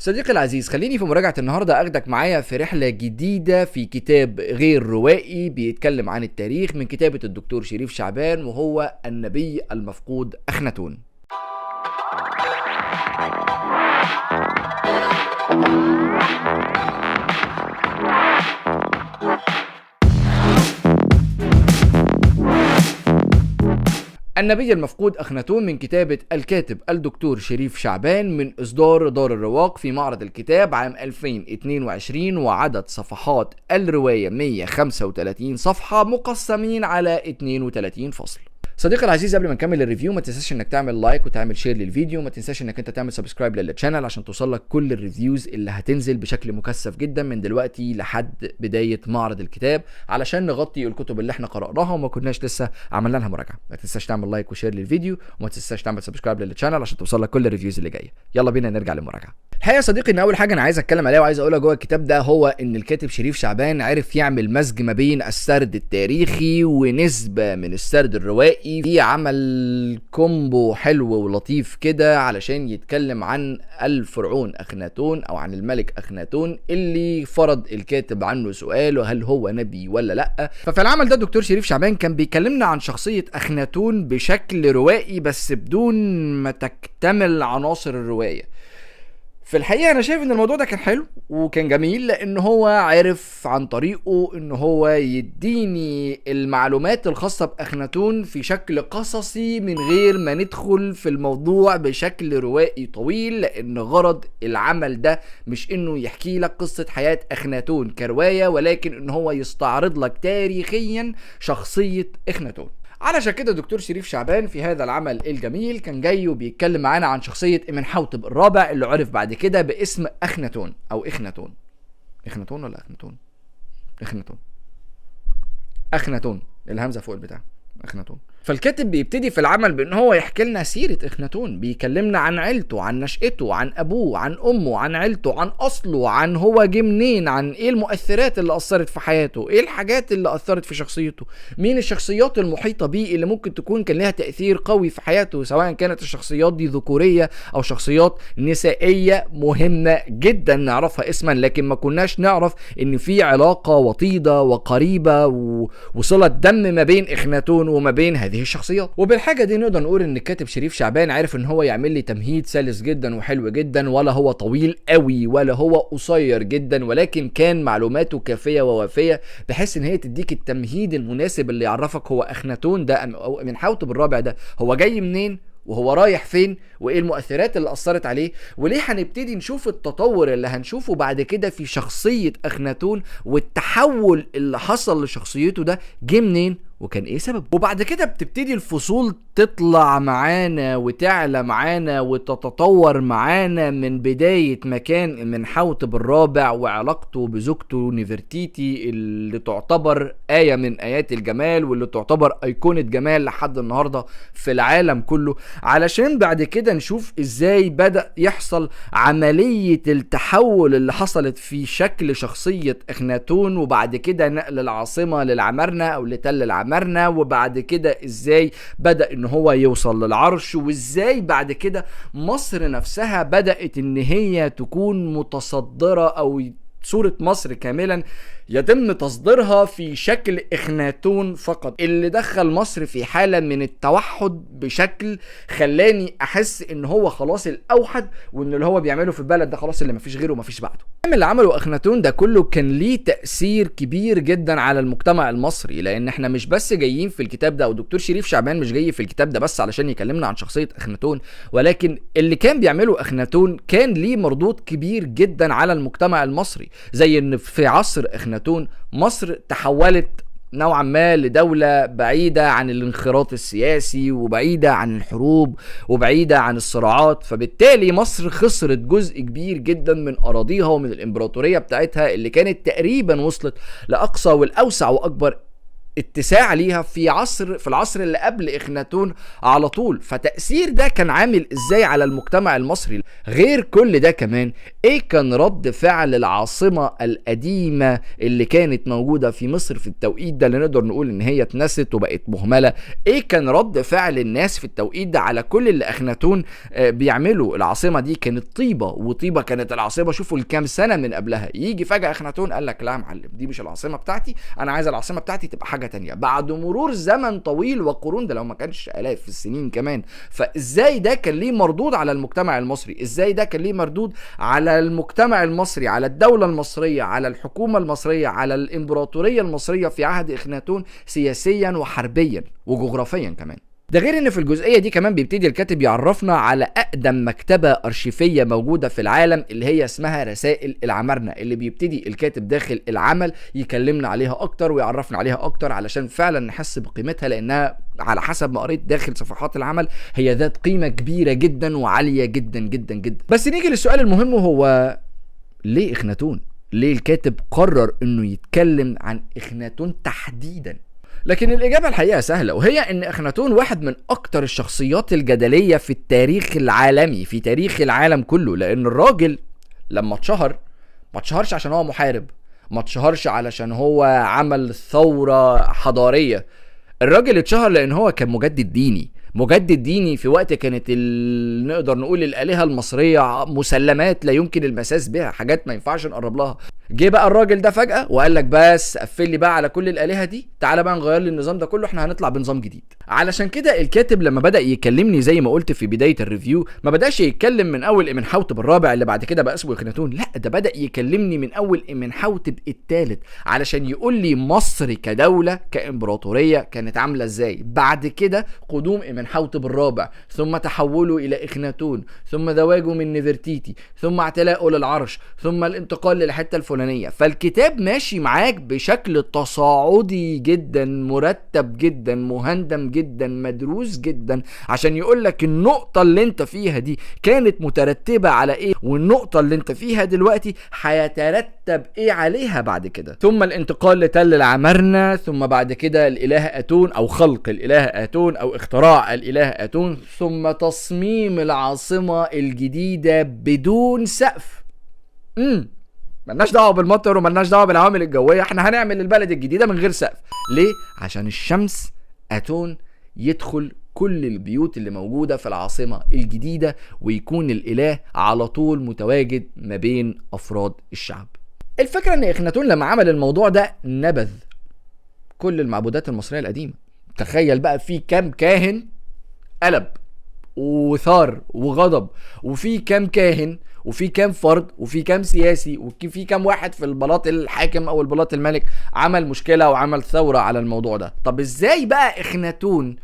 صديقي العزيز، خليني في مراجعة النهاردة أخدك معايا في رحلة جديدة في كتاب غير روائي بيتكلم عن التاريخ من كتابة الدكتور شريف شعبان، وهو النبي المفقود أخناتون. النبي المفقود أخناتون من كتابة الكاتب الدكتور شريف شعبان، من إصدار دار الرواق في معرض الكتاب عام 2022، وعدد صفحات الرواية 135 صفحة مقسمين على 32 فصل. صديقي العزيز، قبل ما نكمل الريفيو ما تنساش انك تعمل لايك وتعمل شير للفيديو، ما تنساش انك انت تعمل سبسكرايب للشانل عشان توصلك كل الريفيوز اللي هتنزل بشكل مكثف جدا من دلوقتي لحد بداية معرض الكتاب، علشان نغطي الكتب اللي احنا قرأناها وما كناش لسه عملنا لها مراجعة. ما تنساش تعمل لايك وشير للفيديو، وما تنساش تعمل سبسكرايب للشانل عشان توصلك كل الريفيوز اللي جايه. يلا بينا نرجع للمراجعة. الحقيقة يا صديقي ان اول حاجة انا عايز اتكلم عليها وعايز اقولها جوه الكتاب ده هو ان الكاتب شريف شعبان عرف يعمل مزج ما بين السرد التاريخي ونسبة من السرد الروائي في عمل كومبو حلو ولطيف كده علشان يتكلم عن الفرعون أخناتون او عن الملك أخناتون اللي فرض الكاتب عنه سؤال هل هو نبي ولا لا. ففي العمل ده الدكتور شريف شعبان كان بيكلمنا عن شخصية أخناتون بشكل روائي بس بدون ما تكتمل عناصر الرواية. في الحقيقة أنا شايف إن الموضوع ده كان حلو وكان جميل، لأن هو عارف عن طريقه إن هو يديني المعلومات الخاصة بأخناتون في شكل قصصي من غير ما ندخل في الموضوع بشكل روائي طويل، لأن غرض العمل ده مش إنه يحكي لك قصة حياة أخناتون كرواية، ولكن إن هو يستعرض لك تاريخيا شخصية أخناتون. علشان كده دكتور شريف شعبان في هذا العمل الجميل كان جاي وبيتكلم معانا عن شخصية إمنحوتب الرابع اللي عرف بعد كده باسم أخناتون أو إخناتون. إخناتون ولا أخناتون؟ أخناتون الهمزة فوق البتاع، أخناتون. فالكاتب بيبتدي في العمل بان هو يحكي لنا سيرة اخناتون، بيكلمنا عن عيلته، عن نشأته، عن ابوه، عن امه، عن عيلته، عن اصله، عن هو جه منين، عن ايه المؤثرات اللي اثرت في حياته، ايه الحاجات اللي اثرت في شخصيته، مين الشخصيات المحيطة بيه اللي ممكن تكون كان لها تأثير قوي في حياته، سواء كانت الشخصيات دي ذكورية او شخصيات نسائية مهمة جدا نعرفها اسما، لكن ما كناش نعرف ان في علاقة وطيدة وقريبة وصلة دم ما بين اخناتون وما بين هذه الشخصيات. وبالحاجه دي نقدر نقول ان الكاتب شريف شعبان عارف ان هو يعمل لي تمهيد سلس جدا وحلو جدا، ولا هو طويل قوي ولا هو قصير جدا، ولكن كان معلوماته كافيه ووافيه بحيث ان هي تديك التمهيد المناسب اللي يعرفك هو اخناتون ده او إمنحوتب الرابع ده هو جاي منين وهو رايح فين وايه المؤثرات اللي اثرت عليه، وليه هنبتدي نشوف التطور اللي هنشوفه بعد كده في شخصيه اخناتون، والتحول اللي حصل لشخصيته ده جه منين وكان ايه سبب. وبعد كده بتبتدي الفصول تطلع معانا وتعلى معانا وتتطور معانا من بداية مكان إمنحوتب الرابع وعلاقته بزوجته نفرتيتي اللي تعتبر آية من آيات الجمال واللي تعتبر أيقونة جمال لحد النهاردة في العالم كله، علشان بعد كده نشوف ازاي بدأ يحصل عملية التحول اللي حصلت في شكل شخصية اخناتون، وبعد كده نقل العاصمة للعمارنة او لتل العمارنة، وبعد كده ازاي بدأ ان هو يوصل للعرش، وازاي بعد كده مصر نفسها بدأت ان هي تكون متصدرة او صورة مصر كاملا يتم تصديرها في شكل اخناتون فقط، اللي دخل مصر في حالة من التوحد بشكل خلاني احس ان هو خلاص الاوحد، وان اللي هو بيعمله في البلد ده خلاص اللي مفيش غيره ومفيش بعده. اللي عمله اخناتون ده كله كان ليه تأثير كبير جدا على المجتمع المصري، لان احنا مش بس جايين في الكتاب ده، ودكتور شريف شعبان مش جاي في الكتاب ده بس علشان يكلمنا عن شخصية اخناتون، ولكن اللي كان بيعمله اخناتون كان ليه مردود كبير جدا على المجتمع المصري، زي ان في عصر اخناتون مصر تحولت نوعا ما لدولة بعيدة عن الانخراط السياسي وبعيدة عن الحروب وبعيدة عن الصراعات، فبالتالي مصر خسرت جزء كبير جدا من أراضيها ومن الإمبراطورية بتاعتها اللي كانت تقريبا وصلت لأقصى والأوسع وأكبر اتساع ليها في العصر اللي قبل اخناتون على طول. فتأثير ده كان عامل ازاي على المجتمع المصري؟ غير كل ده كمان، ايه كان رد فعل العاصمة القديمة اللي كانت موجودة في مصر في التوقيت ده، اللي نقدر نقول ان هي اتنست وبقت مهملة؟ ايه كان رد فعل الناس في التوقيت ده على كل اللي اخناتون بيعملوا؟ العاصمة دي كانت طيبة، وطيبة كانت العاصمة شوفوا الكام سنة من قبلها. يجي فجأة اخناتون قال لك لا يا معلم، دي مش العاصمة بتاعتي، انا عايز العاصمة بتاعتي تبقى حاجة تانية بعد مرور زمن طويل وقرون، ده لو ما كانش آلاف السنين كمان. فازاي ده كان ليه مردود على المجتمع المصري؟ ازاي ده كان ليه مردود على المجتمع المصري، على الدولة المصرية، على الحكومة المصرية، على الامبراطورية المصرية في عهد اخناتون، سياسيا وحربيا وجغرافيا كمان؟ ده غير ان في الجزئية دي كمان بيبتدي الكاتب يعرفنا على اقدم مكتبة ارشيفية موجودة في العالم، اللي هي اسمها رسائل العمارنة، اللي بيبتدي الكاتب داخل العمل يكلمنا عليها اكتر ويعرفنا عليها اكتر علشان فعلا نحس بقيمتها، لانها على حسب ما قريت داخل صفحات العمل هي ذات قيمة كبيرة جدا وعالية جدا جدا جدا. بس نيجي للسؤال المهم، هو ليه اخناتون؟ ليه الكاتب قرر انه يتكلم عن اخناتون تحديدا؟ لكن الإجابة الحقيقة سهلة، وهي إن اخناتون واحد من أكتر الشخصيات الجدلية في التاريخ العالمي، في تاريخ العالم كله. لأن الراجل لما اتشهر ما اتشهرش عشان هو محارب، ما اتشهرش علشان هو عمل ثورة حضارية. الراجل اتشهر لأن هو كان مجدد ديني، مجدد ديني في وقت كانت نقدر نقول الآلهة المصرية مسلمات لا يمكن المساس بها، حاجات ما ينفعش نقرب لها. جه بقى الراجل ده فجأة وقال لك بس قفل لي بقى على كل الآلهة دي، تعالى بقى نغير لي النظام ده كله، احنا هنطلع بنظام جديد. علشان كده الكاتب لما بدأ يكلمني زي ما قلت في بداية الريفيو، ما بدأش يتكلم من أول إمنحوتب الرابع اللي بعد كده بقى اسمه اخناتون، لا ده بدأ يكلمني من أول إمنحوتب الثالث، علشان يقول لي مصر كدولة كإمبراطورية كانت عاملة ازاي بعد كده قدوم إمنحوتب الرابع، ثم تحوله إلى اخناتون، ثم زواجه من نفرتيتي، ثم اعتلاءه للعرش، ثم الانتقال للحتة الفلانية. فالكتاب ماشي معاك بشكل تصاعدي جدا، مرتب جدا، مهندم جدا، مدروس جدا، عشان يقولك النقطة اللي انت فيها دي كانت مترتبة على ايه، والنقطة اللي انت فيها دلوقتي هيترتب ايه عليها بعد كده. ثم الانتقال لتل العمارنة، ثم بعد كده الاله اتون او خلق الاله اتون او اختراع الاله اتون، ثم تصميم العاصمة الجديدة بدون سقف. ملناش دعوه بالمطر وملناش دعوه بالعوامل الجويه، احنا هنعمل البلد الجديده من غير سقف. ليه؟ عشان الشمس اتون يدخل كل البيوت اللي موجوده في العاصمه الجديده، ويكون الاله على طول متواجد ما بين افراد الشعب. الفكره ان اخناتون لما عمل الموضوع ده نبذ كل المعبودات المصريه القديمه. تخيل بقى في كام كاهن قلب وثار وغضب، وفي كام كاهن وفي كام فرد وفي كام سياسي وفي كام واحد في البلاط الحاكم او البلاط الملك عمل مشكلة وعمل ثورة على الموضوع ده. طب ازاي بقى اخناتون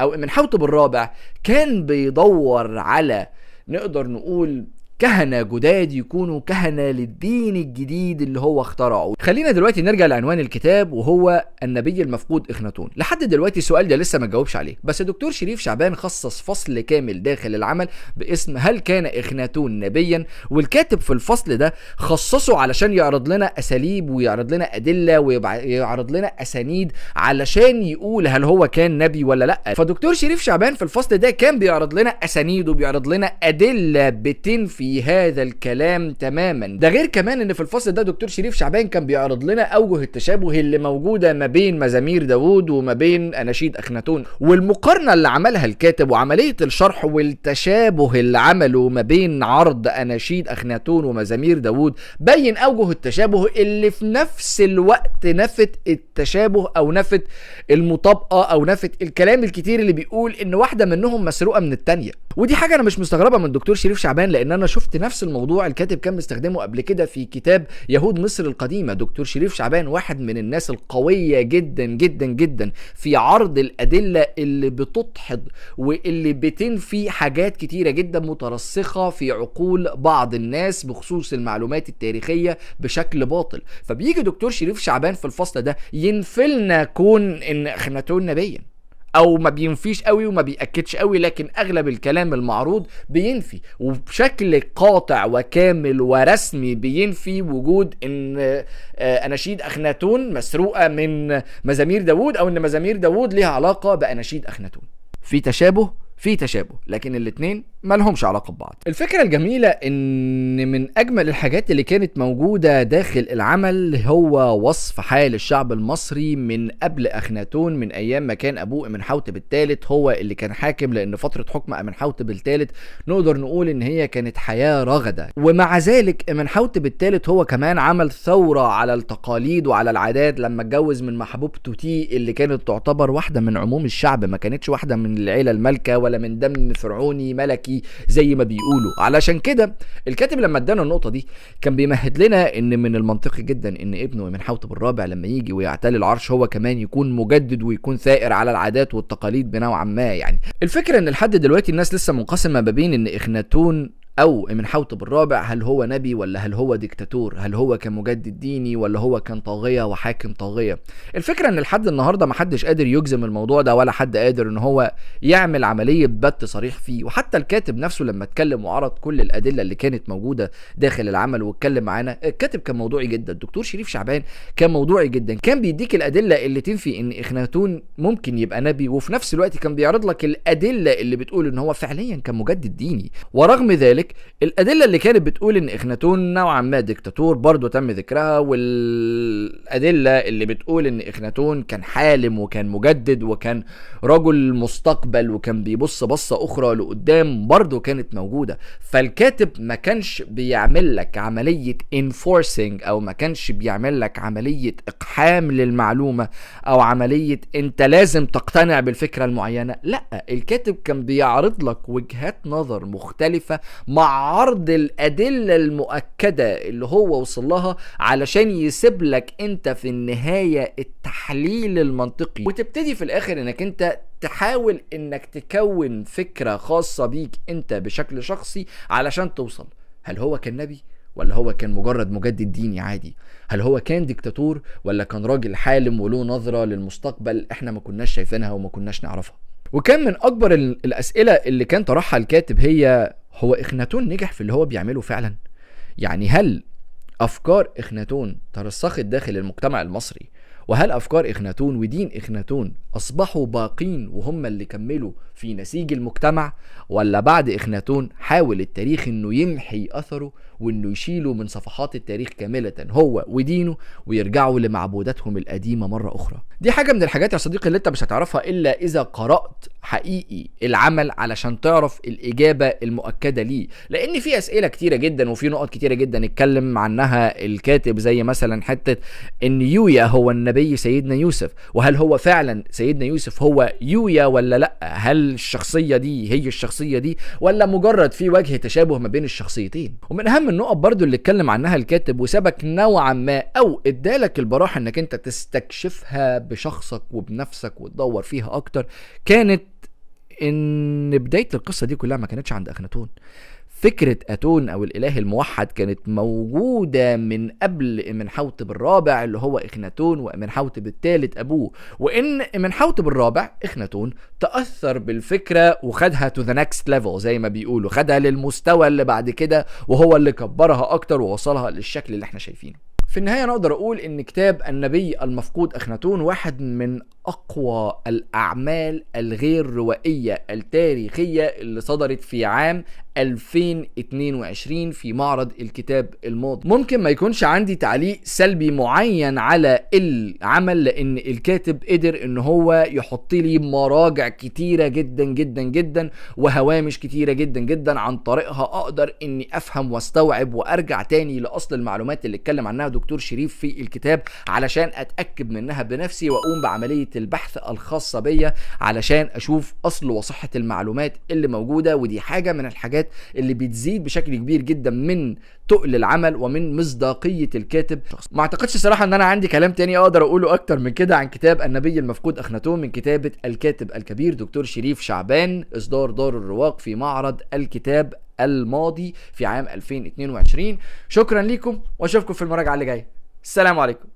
او إمنحوتب الرابع كان بيدور على نقدر نقول كهنة جداد يكونوا كهنة للدين الجديد اللي هو اخترعه؟ خلينا دلوقتي نرجع لعنوان الكتاب وهو النبي المفقود اخناتون. لحد دلوقتي السؤال ده لسه ما جاوبش عليه، بس الدكتور شريف شعبان خصص فصل كامل داخل العمل باسم هل كان اخناتون نبيا، والكاتب في الفصل ده خصصه علشان يعرض لنا اساليب ويعرض لنا ادله ويعرض لنا اسانيد علشان يقول هل هو كان نبي ولا لا. فدكتور شريف شعبان في الفصل ده كان بيعرض لنا اسانيد وبيعرض لنا ادله بتنفي هذا الكلام تماما. ده غير كمان ان في الفصل ده دكتور شريف شعبان كان بيعرض لنا اوجه التشابه اللي موجوده ما بين مزامير داوود وما بين اناشيد اخناتون، والمقارنه اللي عملها الكاتب وعمليه الشرح والتشابه اللي عمله ما بين عرض اناشيد اخناتون ومزامير داوود بين اوجه التشابه اللي في نفس الوقت نفت التشابه او نفت المطابقه او نفت الكلام الكتير اللي بيقول ان واحده منهم مسروقه من الثانيه. ودي حاجه انا مش مستغربه من دكتور شريف شعبان، لان انا شفت نفس الموضوع الكاتب كان مستخدمه قبل كده في كتاب يهود مصر القديمه. دكتور شريف شعبان واحد من الناس القويه جدا جدا جدا في عرض الادله اللي بتدحض واللي بتنفي حاجات كتيره جدا مترسخه في عقول بعض الناس بخصوص المعلومات التاريخيه بشكل باطل. فبيجي دكتور شريف شعبان في الفصل ده ينفلنا كون ان اخناتون نبيا، او ما بينفيش قوي وما بيأكدش قوي، لكن اغلب الكلام المعروض بينفي وبشكل قاطع وكامل ورسمي، بينفي وجود ان اناشيد اخناتون مسروقة من مزامير داوود، او ان مزامير داوود ليها علاقة باناشيد اخناتون. في تشابه لكن الاتنين ما لهمش علاقة ببعض. الفكرة الجميلة ان من اجمل الحاجات اللي كانت موجودة داخل العمل هو وصف حال الشعب المصري من قبل اخناتون، من ايام ما كان ابوه امنحوتب الثالث هو اللي كان حاكم، لان فترة حكم امنحوتب الثالث نقدر نقول ان هي كانت حياة رغدة. ومع ذلك امنحوتب الثالث هو كمان عمل ثورة على التقاليد وعلى العادات لما اتجوز من محبوب توتي اللي كانت تعتبر واحدة من عموم الشعب، ما كانتش واحدة من العيلة المالكة ولا من دم فرعوني ملكي زي ما بيقولوا. علشان كده الكاتب لما ادانا النقطة دي كان بيمهد لنا ان من المنطقي جدا ان ابنه امنحوتب الرابع لما يجي ويعتلي العرش هو كمان يكون مجدد ويكون ثائر على العادات والتقاليد بنوعا ما. يعني الفكرة ان لحد دلوقتي الناس لسه منقسمة ما بين ان اخناتون او امنحوتب الرابع هل هو نبي ولا هل هو ديكتاتور، هل هو كان مجدد ديني ولا هو كان طاغية وحاكم طاغية. الفكرة ان لحد النهاردة محدش قادر يجزم الموضوع ده، ولا حد قادر ان هو يعمل عملية بت صريح فيه. وحتى الكاتب نفسه لما اتكلم وعرض كل الادلة اللي كانت موجودة داخل العمل واتكلم معانا، الكاتب كان موضوعي جدا. الدكتور شريف شعبان كان موضوعي جدا، كان بيديك الادلة اللي تنفي ان اخناتون ممكن يبقى نبي، وفي نفس الوقت كان بيعرض لك الادلة اللي بتقول ان هو فعليا كان مجدد ديني. ورغم ذلك الادله اللي كانت بتقول ان اخناتون نوعا ما ديكتاتور برضو تم ذكرها، والادله اللي بتقول ان اخناتون كان حالم وكان مجدد وكان رجل مستقبل وكان بيبص بصه اخرى لقدام برضو كانت موجوده. فالكاتب ما كانش بيعمل لك عمليه enforcing او ما كانش بيعمل لك عمليه اقحام للمعلومه او عمليه انت لازم تقتنع بالفكره المعينه، لا، الكاتب كان بيعرض لك وجهات نظر مختلفه مع عرض الأدلة المؤكدة اللي هو وصل لها، علشان يسيب لك انت في النهاية التحليل المنطقي، وتبتدي في الاخر انك انت تحاول انك تكون فكرة خاصة بيك انت بشكل شخصي علشان توصل هل هو كان نبي ولا هو كان مجرد مجدد ديني عادي، هل هو كان ديكتاتور ولا كان راجل حالم وله نظرة للمستقبل احنا ما كناش شايفينها وما كناش نعرفها. وكان من اكبر الاسئلة اللي كان طرحها الكاتب هي هو اخناتون نجح في اللي هو بيعمله فعلا؟ يعني هل افكار اخناتون ترسخت داخل المجتمع المصري، وهل افكار اخناتون ودين اخناتون اصبحوا باقين وهم اللي كملوا في نسيج المجتمع، ولا بعد اخناتون حاول التاريخ انه يمحي اثره وانه يشيله من صفحات التاريخ كاملة هو ودينه ويرجعوا لمعبوداتهم القديمة مرة اخرى؟ دي حاجة من الحاجات يا صديقي اللي انت مش هتعرفها الا اذا قرأت حقيقي العمل علشان تعرف الاجابة المؤكدة ليه، لان في اسئلة كتيرة جدا وفي نقط كتيرة جدا اتكلم عنها الكاتب، زي مثلا حتة ان يويا هو النبي سيدنا يوسف، وهل هو فعلا سيدنا يوسف هو يويا ولا لا؟ هل الشخصية دي هي الشخصية دي ولا مجرد في وجه تشابه ما بين الشخصيتين؟ ومن اهم النقط برضو اللي اتكلم عنها الكاتب وسبك نوعا ما او ادالك البراح انك انت تستكشفها بشخصك وبنفسك وتدور فيها اكتر، كانت ان بداية القصة دي كلها ما كانتش عند اخناتون. فكرة اتون او الاله الموحد كانت موجودة من قبل امنحوتب الرابع اللي هو اخناتون وامنحوتب الثالث ابوه، وان امنحوتب الرابع اخناتون تأثر بالفكرة وخدها to the next level زي ما بيقولوا، خدها للمستوى اللي بعد كده وهو اللي كبرها اكتر ووصلها للشكل اللي احنا شايفينه. في النهاية نقدر اقول ان كتاب النبي المفقود اخناتون واحد من اقوى الاعمال الغير روائية التاريخية اللي صدرت في عام 2022 في معرض الكتاب الماضي. ممكن ما يكونش عندي تعليق سلبي معين على العمل، لان الكاتب قدر ان هو يحط لي مراجع كتيرة جدا جدا جدا وهوامش كتيرة جدا جدا عن طريقها اقدر اني افهم واستوعب وارجع تاني لاصل المعلومات اللي اتكلم عنها دكتور شريف في الكتاب علشان اتأكد منها بنفسي واقوم بعملية البحث الخاصة بيا علشان اشوف اصل وصحة المعلومات اللي موجودة. ودي حاجة من الحاجات اللي بتزيد بشكل كبير جدا من تقل العمل ومن مصداقية الكاتب. ما اعتقدش صراحة ان انا عندي كلام تاني اقدر اقوله اكتر من كده عن كتاب النبي المفقود اخناتون من كتابة الكاتب الكبير دكتور شريف شعبان، اصدار دار الرواق في معرض الكتاب الماضي في عام 2022. شكرا لكم واشوفكم في المراجعة اللي جاية. السلام عليكم.